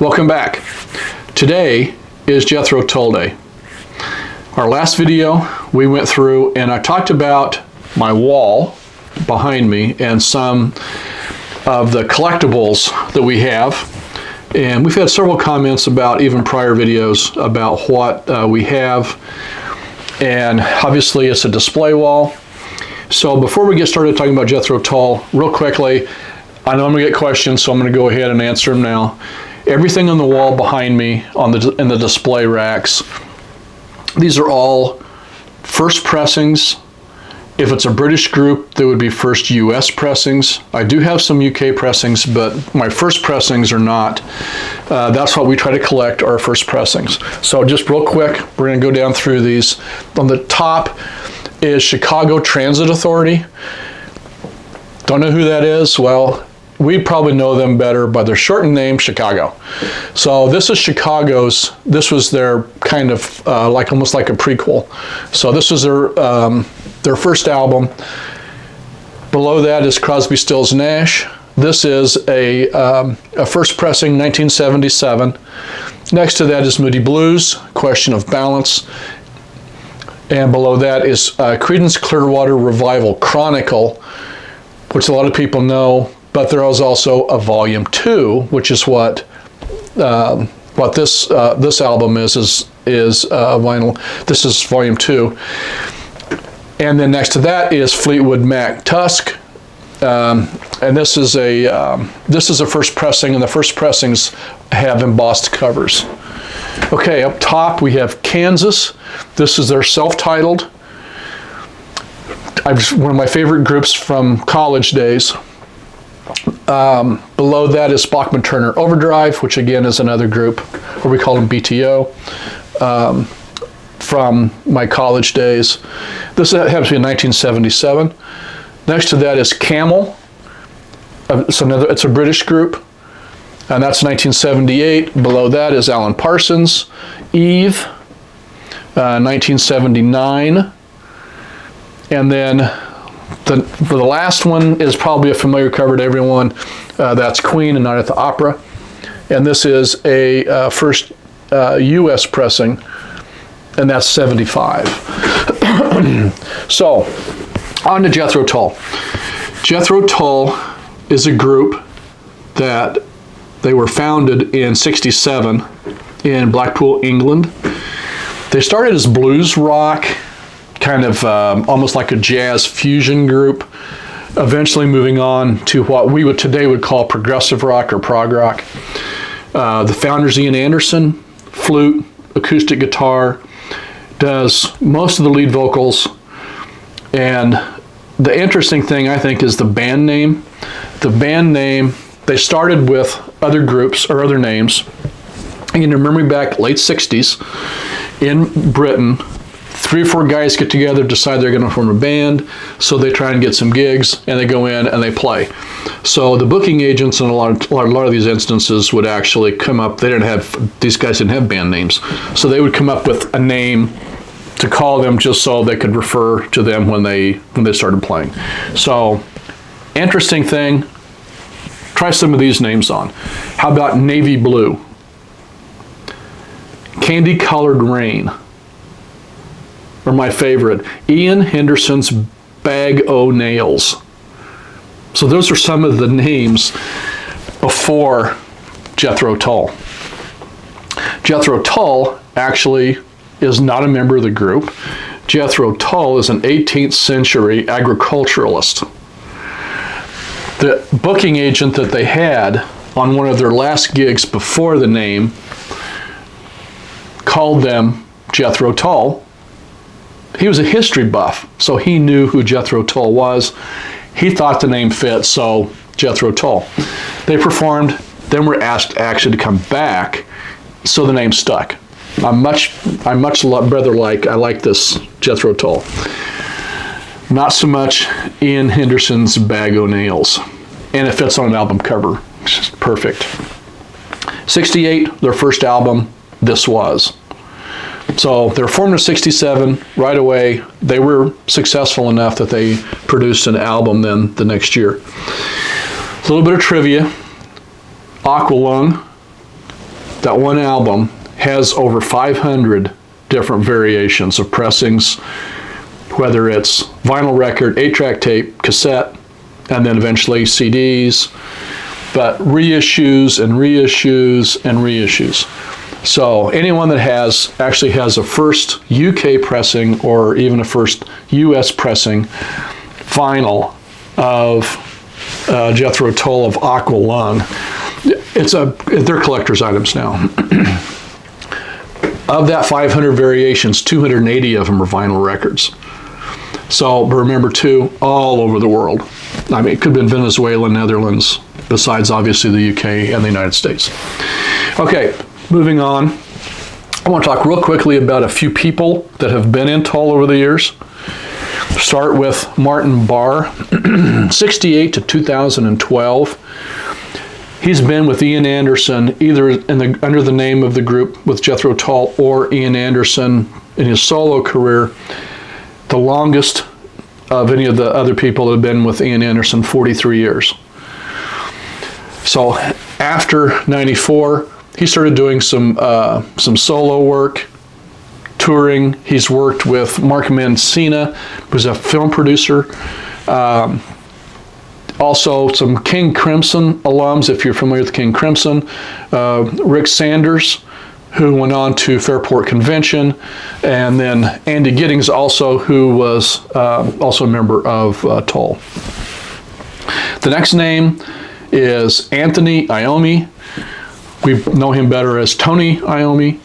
Welcome back. Today is Jethro Tull Day. Our last video we went through and I talked about my wall behind me and some of the collectibles that we have. And we've had several comments about even prior videos about what we have. And obviously it's a display wall. So before we get started talking about Jethro Tull, real quickly, I know I'm gonna get questions, so I'm gonna go ahead and answer them now. Everything on the wall behind me in the display racks, these are all first pressings. If it's a British group, they would be first US pressings. I do have some UK pressings, but my first pressings are not. That's what we try to collect, our first pressings. So just real quick, we're gonna go down through these. On the top is Chicago Transit Authority. Don't know who that is? Well, we probably know them better by their shortened name, Chicago. So this is Chicago's, this was their kind of almost like a prequel. So this was their first album. Below that is Crosby, Stills, Nash. This is a first pressing, 1977. Next to that is Moody Blues, Question of Balance. And below that is Creedence Clearwater Revival Chronicle, which a lot of people know. But there is also a volume 2, which is what this album is vinyl. This is volume 2, and then next to that is Fleetwood Mac Tusk, and this is a first pressing, and the first pressings have embossed covers. Okay, up top we have Kansas. This is their self-titled. One of my favorite groups from college days. Below that is Bachman Turner Overdrive, which again is another group, or we call them BTO, from my college days. This happens to be in 1977. Next to that is Camel. It's a British group, and that's 1978. Below that is Alan Parsons, Eve, 1979, and then for the last one is probably a familiar cover to everyone. That's Queen and Night at the Opera. And this is a first US pressing, and that's 75. So, on to Jethro Tull. Jethro Tull is a group that they were founded in '67 in Blackpool, England. They started as blues rock, kind of almost like a jazz fusion group, eventually moving on to what we today would call progressive rock or prog rock. The founder's Ian Anderson, flute, acoustic guitar, does most of the lead vocals. And the interesting thing, I think, is the band name. The band name, they started with other groups or other names. You can remember back late 60s in Britain, 3 or 4 guys get together, decide they're going to form a band, so they try and get some gigs, and they go in and they play. So the booking agents in a lot of these instances would actually come up. These guys didn't have band names, so they would come up with a name to call them just so they could refer to them when they started playing. So, interesting thing. Try some of these names on. How about Navy Blue? Candy Colored Rain. Or my favorite, Ian Henderson's Bag O' Nails. So those are some of the names before Jethro Tull. Jethro Tull actually is not a member of the group. Jethro Tull is an 18th century agriculturalist. The booking agent that they had on one of their last gigs before the name called them Jethro Tull. He was a history buff, so he knew who Jethro Tull was. He thought the name fit, so Jethro Tull. They performed, then were asked actually to come back, so the name stuck. I like this Jethro Tull. Not so much Ian Henderson's Bag O' Nails. And it fits on an album cover. It's just perfect. 68, their first album, This Was. So they're formed in '67. Right away, they were successful enough that they produced an album then the next year. A little bit of trivia. Aqualung that one album has over 500 different variations of pressings, whether it's vinyl record, 8-track tape, cassette, and then eventually CDs, but reissues and reissues and reissues. So anyone that actually has a first UK pressing or even a first US pressing vinyl of Jethro Tull of Aqualung, they're collector's items now. Of that 500 variations, 280 of them are vinyl records. So, but remember too, all over the world. I mean, it could have been Venezuela, Netherlands, besides obviously the UK and the United States. Okay, moving on. I want to talk real quickly about a few people that have been in Tull over the years. Start with Martin Barre, 68 to 2012. He's been with Ian Anderson either under the name of the group with Jethro Tull or Ian Anderson in his solo career. The longest of any of the other people that have been with Ian Anderson, 43 years. So after 94, he started doing some solo work, touring. He's worked with Mark Mancina, who's a film producer. Also some King Crimson alums, if you're familiar with King Crimson. Rick Sanders, who went on to Fairport Convention, and then Andy Giddings also, who was also a member of Tull. The next name is Anthony Iommi. We know him better as Tony Iommi.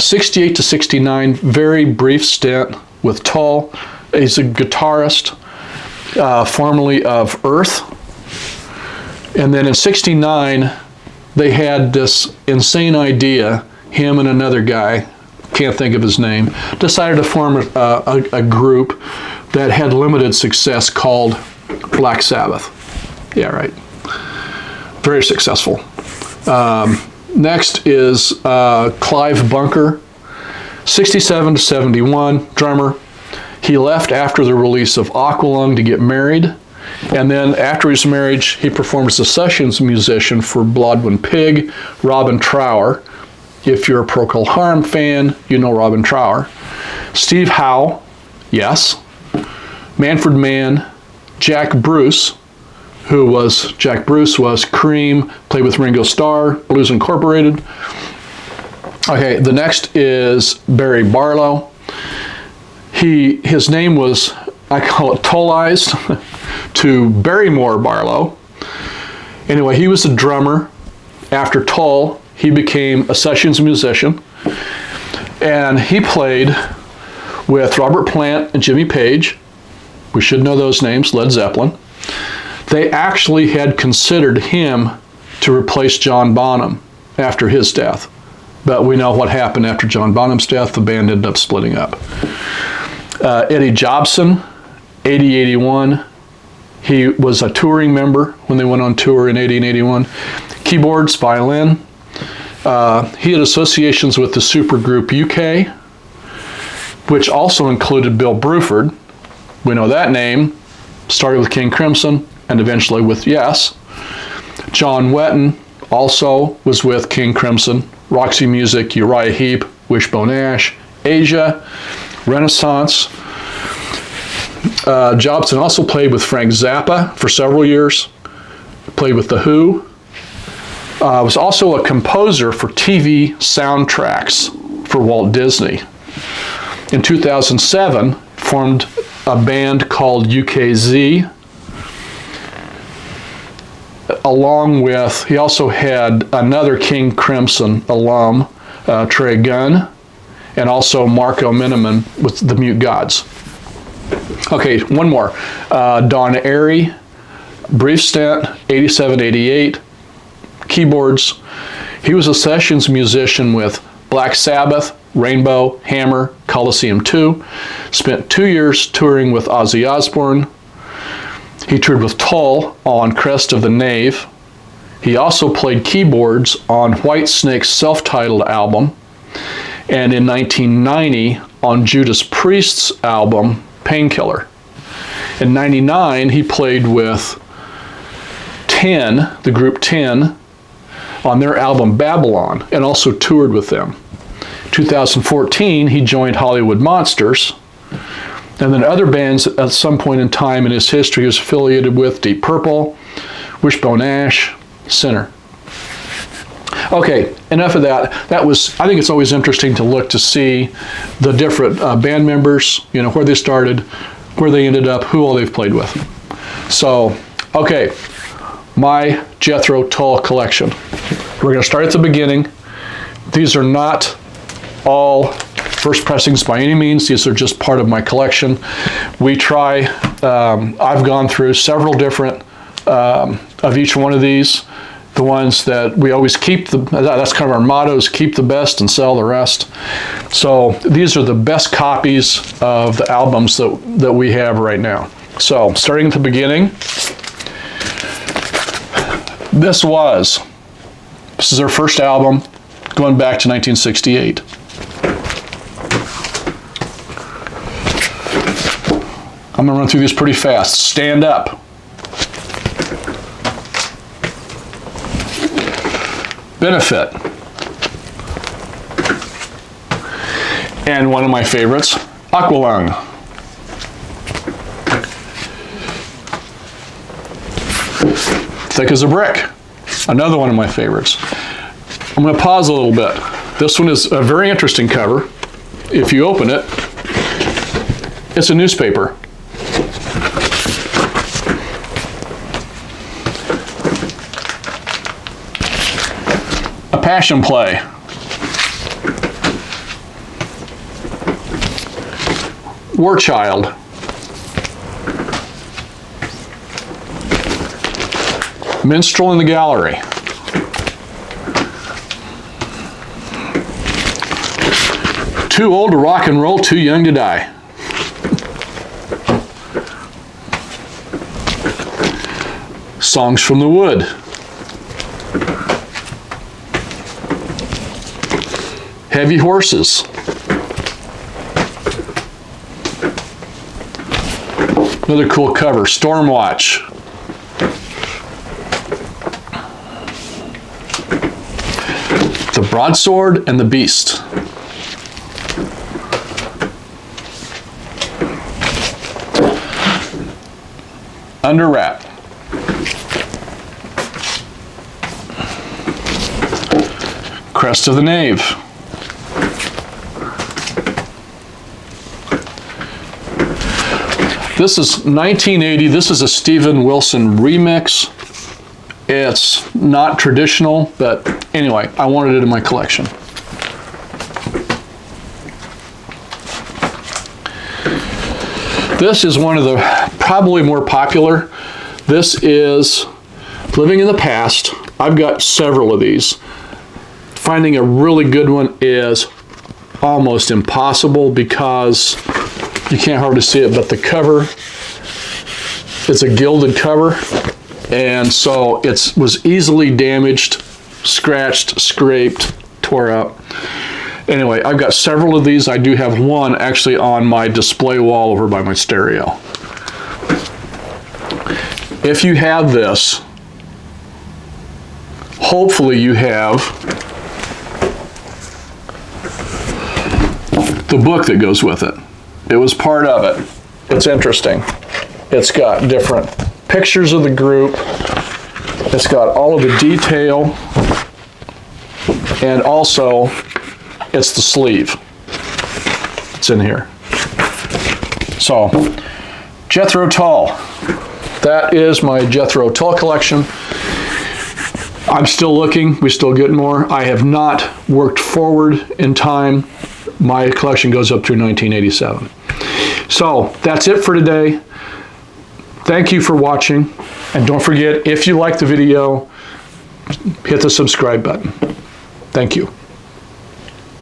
68 to 69, very brief stint with Tull. He's a guitarist, formerly of Earth. And then in 69, they had this insane idea, him and another guy, can't think of his name, decided to form a group that had limited success called Black Sabbath. Yeah, right. Very successful. Next is Clive Bunker, 67 to 71, drummer. He left after the release of Aqualung to get married, and then after his marriage, he performed as a sessions musician for Blodwyn Pig, Robin Trower. If you're a Procol Harum fan, you know Robin Trower. Steve Howe, yes. Manfred Mann, Jack Bruce, Jack Bruce was Cream, played with Ringo Starr, Blues Incorporated. Okay, the next is Barry Barlow. His name was, I call it Tullized to Barrymore Barlow. Anyway, he was a drummer. After Tull, he became a sessions musician, and he played with Robert Plant and Jimmy Page. We should know those names, Led Zeppelin. They actually had considered him to replace John Bonham after his death. But we know what happened after John Bonham's death. The band ended up splitting up. Eddie Jobson, 80-81. He was a touring member when they went on tour in 80 and 81. Keyboards, violin. He had associations with the supergroup UK, which also included Bill Bruford. We know that name. Started with King Crimson and eventually with Yes. John Wetton also was with King Crimson, Roxy Music, Uriah Heep, Wishbone Ash, Asia, Renaissance. Jobson also played with Frank Zappa for several years, played with The Who. Was also a composer for TV soundtracks for Walt Disney. In 2007, formed a band called UKZ, along with, he also had another King Crimson alum, Trey Gunn, and also Marco Miniman with the Mute Gods. Okay, one more. Don Airey, brief stint, 87-88, keyboards. He was a sessions musician with Black Sabbath, Rainbow, Hammer, Coliseum 2. Spent 2 years touring with Ozzy Osbourne. He toured with Tull on Crest of the Knave. He also played keyboards on Whitesnake's self-titled album, and in 1990 on Judas Priest's album, Painkiller. In 99, he played with 10, the group 10, on their album Babylon and also toured with them. 2014, he joined Hollywood Monsters. And then other bands at some point in time in his history he was affiliated with: Deep Purple, Wishbone Ash, Sinner. Okay, enough of that. I think it's always interesting to look to see the different band members, you know, where they started, where they ended up, who all they've played with. So, okay, my Jethro Tull collection. We're going to start at the beginning. These are not all first pressings by any means. These are just part of my collection. I've gone through several different of each one of these. The ones that we always keep, that's kind of our motto, is keep the best and sell the rest. So these are the best copies of the albums that we have right now. So starting at the beginning, this is our first album going back to 1968. I'm gonna run through these pretty fast. Stand Up. Benefit. And one of my favorites, Aqualung. Thick as a Brick. Another one of my favorites. I'm going to pause a little bit. This one is a very interesting cover. If you open it, it's a newspaper. A Passion Play. War Child. Minstrel in the Gallery. Too Old to Rock and Roll, Too Young to Die. Songs from the Wood. Heavy Horses. Another cool cover, Stormwatch. The Broadsword and the Beast. Under Wrap. Crest of the Knave. This is 1980. This is a Steven Wilson remix. It's not traditional, but anyway, I wanted it in my collection. This is one of the probably more popular. This is Living in the Past. I've got several of these. Finding a really good one is almost impossible because you can't hardly see it, but the cover, it's a gilded cover, and so it was easily damaged, scratched, scraped, tore up. Anyway, I've got several of these. I do have one actually on my display wall over by my stereo. If you have this, hopefully you have the book that goes with it. It was part of it. It's interesting. It's got different pictures of the group. It's got all of the detail, and also it's the sleeve. It's in here. So, Jethro Tull. That is my Jethro Tull collection. I'm still looking. We still get more. I have not worked forward in time. My collection goes up through 1987. So that's it for today. Thank you for watching. And don't forget, if you like the video, hit the subscribe button. Thank you.